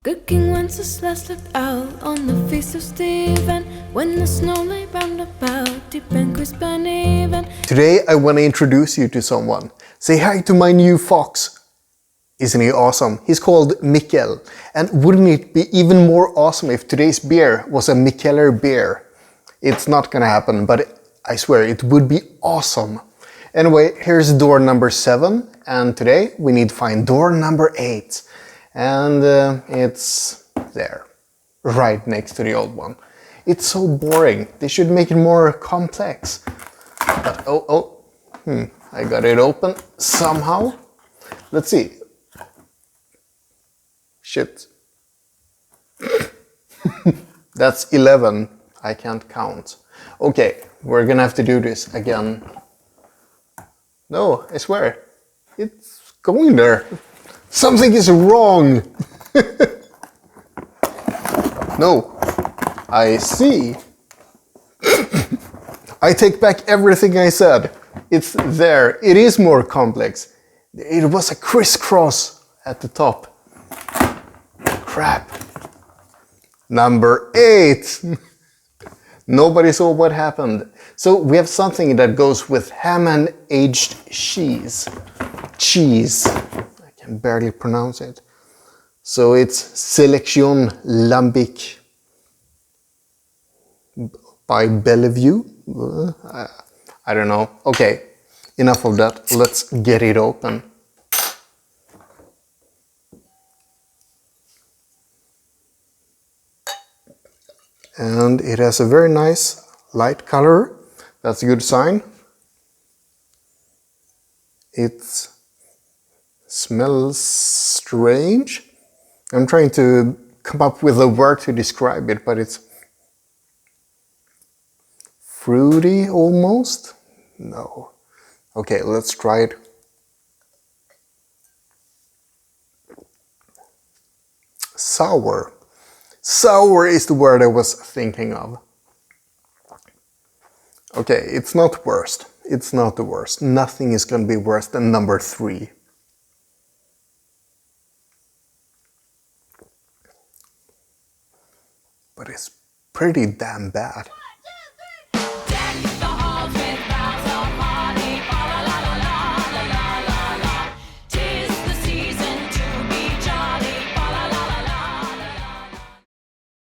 Good King Wenceslas looked out on the feast of Stephen, when the snow lay round about, deep and crisp and even. Today I want to introduce you to someone. Say hi to my new fox. Isn't he awesome? He's called Mikkel. And wouldn't it be even more awesome if today's beer was a Mikkeller beer? It's not gonna happen, but I swear it would be awesome. Anyway, here's door number 7, and today we need to find door number 8. And it's there, right next to the old one. It's so boring. They should make it more complex. But I got it open somehow. Let's see. Shit. That's 11. I can't count. Okay, we're gonna have to do this again. No, I swear. It's going there. Something is wrong. No, I see. I take back everything I said. It's there. It is more complex. It was a crisscross at the top. Crap. Number 8. Nobody saw what happened. So we have something that goes with ham and aged cheese. Cheese. I can barely pronounce it. So it's Sélection Lambic by Bellevue. I don't know. Okay, enough of that. Let's get it open. And it has a very nice light color. That's a good sign. It smells strange. I'm trying to come up with a word to describe it, but it's fruity almost? No. Okay, let's try it. Sour. Sour is the word I was thinking of. Okay, it's not worst. It's not the worst. Nothing is going to be worse than number 3. But it's pretty damn bad.